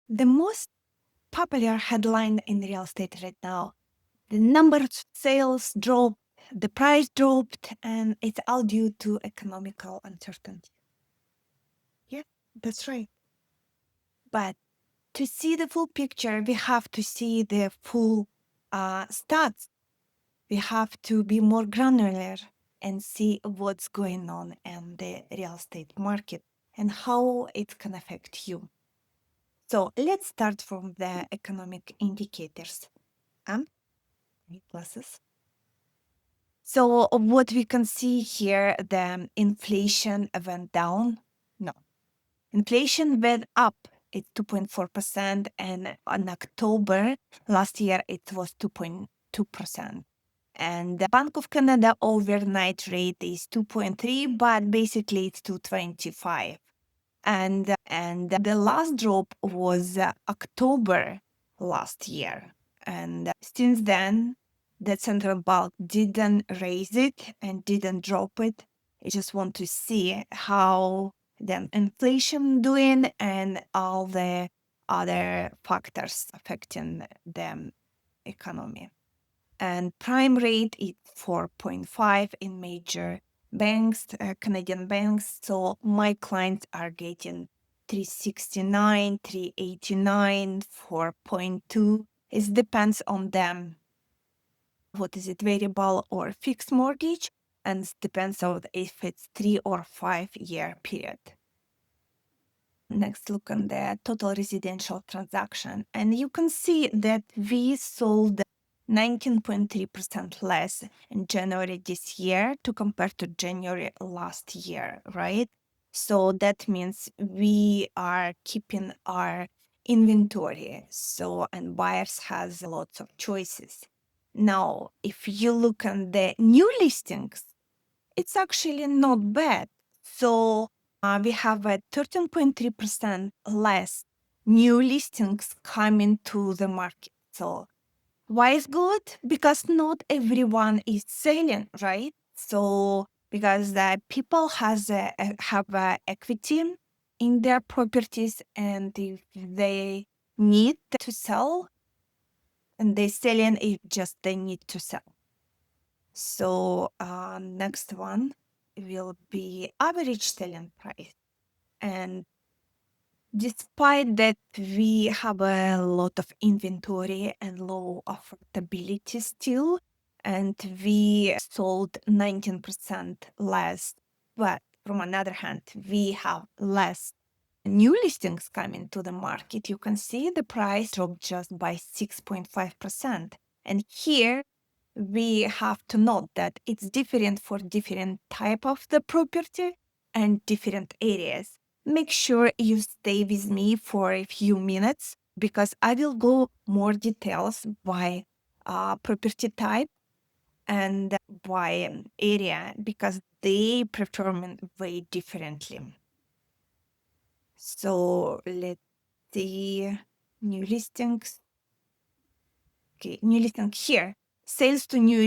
The most popular headline in real estate right now, the number of sales dropped, the price dropped, and it's all due to economical uncertainty. Yeah, that's right. But to see the full picture, we have to see the full stats. We have to be more granular and see what's going on in the real estate market and how it can affect you. So let's start from the economic indicators. Pluses. So what we can see here, the inflation went down. No, inflation went up. It's 2.4%, and in October last year it was 2.2%. And the Bank of Canada overnight rate is 2.3, but basically it's 2.25. And the last drop was October last year. And since then, the central bank didn't raise it and didn't drop it. I just want to see how the inflation doing and all the other factors affecting the economy. And prime rate is 4.5 in major banks, Canadian banks. So my clients are getting 369, 389, 4.2. It depends on them. What is it, variable or fixed mortgage? And it depends on if it's 3 or 5 year period. Next, look on the total residential transaction. And you can see that we sold 19.3% less in January this year to compare to January last year, right? So that means we are keeping our inventory. So, and buyers has lots of choices. Now, if you look on the new listings, it's actually not bad. So we have a 13.3% less new listings coming to the market. So why is good? Because not everyone is selling, right? So because the people have equity in their properties, and if they need to sell, and they selling, it just they need to sell. So next one will be average selling price. And despite that we have a lot of inventory and low affordability still, and we sold 19% less, but from another hand, we have less new listings coming to the market. You can see the price dropped just by 6.5%. And here we have to note that it's different for different type of the property and different areas. Make sure you stay with me for a few minutes because I will go more details by property type and by area because they perform way differently. So let's see new listings. Okay, new listing here. Sales to new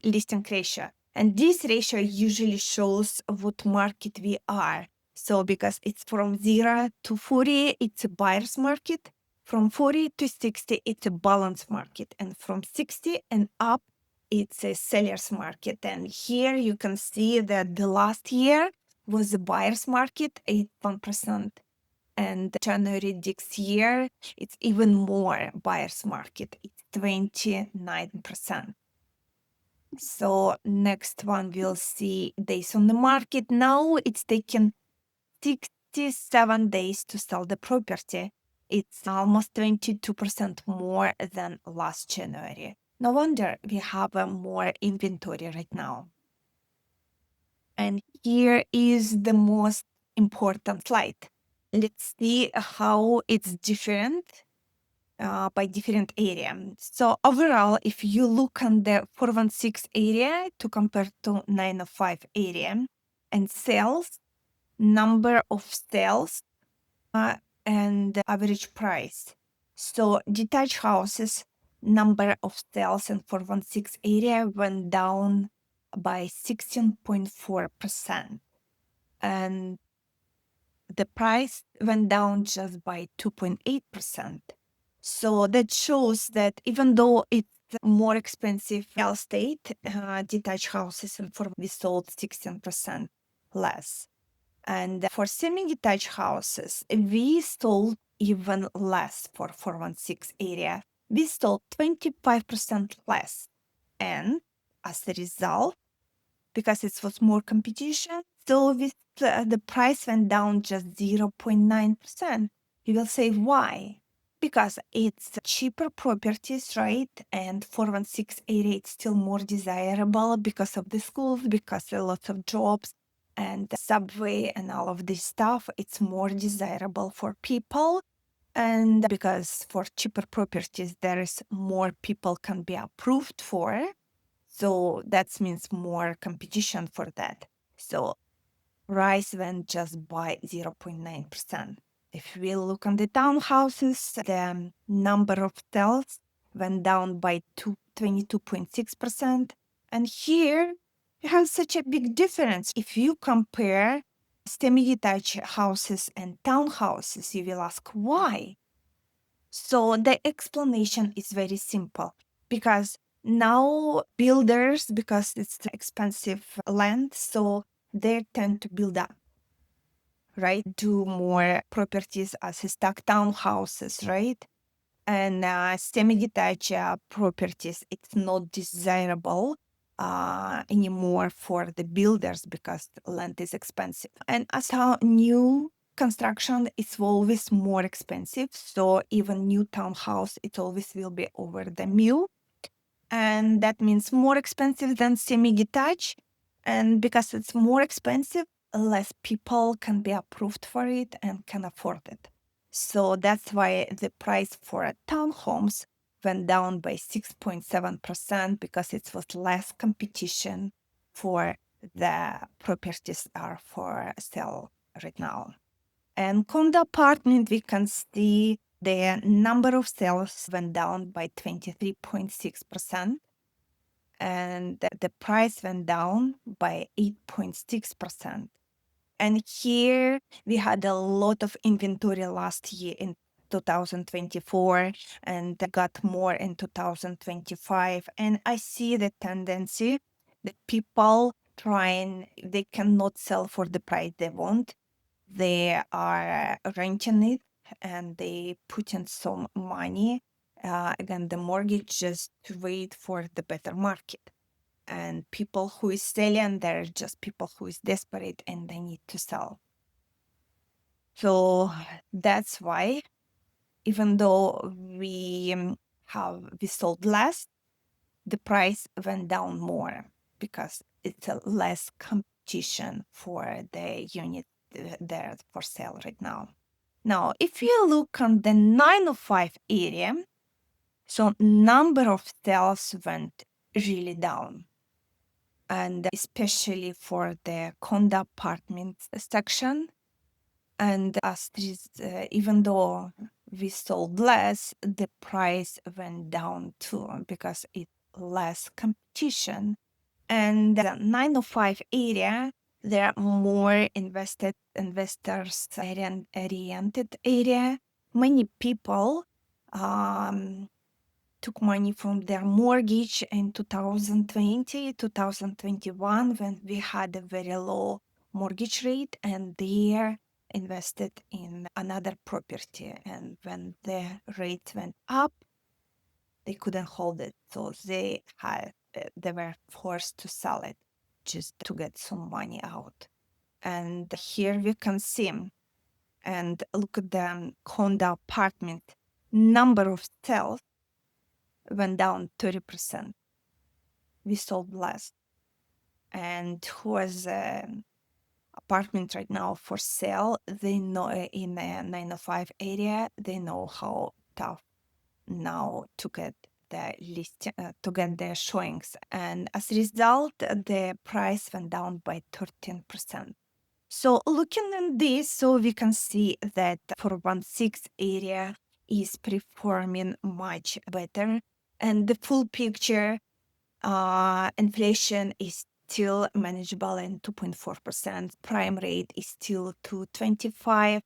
listing ratio. And this ratio usually shows what market we are. So because it's from 0 to 40, it's a buyer's market. From 40 to 60, it's a balanced market. And from 60 and up, it's a seller's market. And here you can see that the last year was a buyer's market, 81%. And January this year, it's even more buyer's market. It's 29%. So next one we'll see days on the market. Now it's taken 67 days to sell the property. It's almost 22% more than last January. No wonder we have more inventory right now. And here is the most important slide. Let's see how it's different by different area. So overall, if you look on the 416 area to compare to 905 area and sales, number of sales, and the average price. So detached houses, number of sales in 416 area went down by 16.4%. And the price went down just by 2.8%. So that shows that even though it's more expensive real estate, detached houses and for we sold 16% less. And for semi-detached houses, we sold even less for 416 area. We sold 25% less. And as a result, because it was more competition, so the price went down just 0.9%. You will say, why? Because it's cheaper properties, right? And 416 area it's still more desirable because of the schools, because a lot of jobs and the subway and all of this stuff. It's more desirable for people. And because for cheaper properties, there is more people can be approved for. So that means more competition for that. So price went just by 0.9%. If we look on the townhouses, the number of sales went down by 22.6%. And here you have such a big difference. If you compare semi-detached houses and townhouses, you will ask why. So the explanation is very simple because now builders, because it's expensive land, so they tend to build up, right? Do more properties as stock townhouses, right? And semi-detached properties, it's not desirable anymore for the builders because land is expensive. And as how new construction is always more expensive, so even new townhouse, it always will be over the mill. And that means more expensive than semi-detached. And because it's more expensive, less people can be approved for it and can afford it. So that's why the price for townhomes went down by 6.7% because it was less competition for the properties are for sale right now. And condo apartment, we can see the number of sales went down by 23.6%, and the price went down by 8.6%. And here we had a lot of inventory last year in 2024 and got more in 2025. And I see the tendency that people they cannot sell for the price they want. They are renting it and they put in some money, again, the mortgage just to wait for the better market. And people who is selling, they're just people who is desperate and they need to sell. So that's why, even though we sold less, the price went down more because it's a less competition for the unit there for sale right now. Now, if you look on the 905 area, so number of sales went really down. And especially for the condo apartment section. And as this, even though we sold less, the price went down too because it's less competition. And the 905 area, there are more investors oriented area. Many people took money from their mortgage in 2020, 2021, when we had a very low mortgage rate, and they invested in another property. And when the rate went up, they couldn't hold it. So they were forced to sell it just to get some money out. And here we can see, and look at the condo apartment number of sales went down 30%. We sold less. And who has an apartment right now for sale, they know in the 905 area, they know how tough now to get the list, to get the showings. And as a result, the price went down by 13%. So looking at this, so we can see that 416 area is performing much better. And the full picture, inflation is still manageable and 2.4%. Prime rate is still 2.25.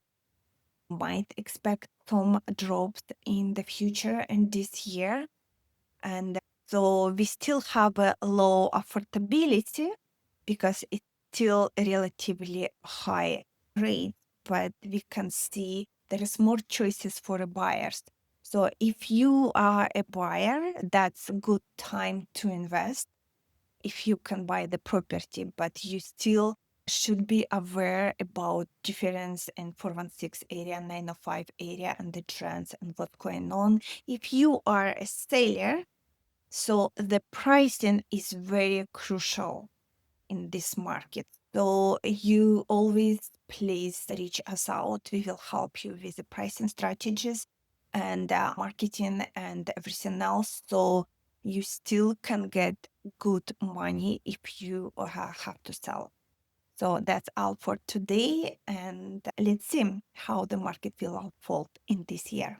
Might expect some drops in the future and this year. And so we still have a low affordability because it's still a relatively high rate, but we can see there is more choices for the buyers. So if you are a buyer, that's a good time to invest if you can buy the property, but you still should be aware about difference in 416 area, 905 area, and the trends and what's going on. If you are a seller, so the pricing is very crucial in this market. So you always please reach us out. We will help you with the pricing strategies and marketing and everything else. So you still can get good money if you have to sell. So that's all for today. And let's see how the market will unfold in this year.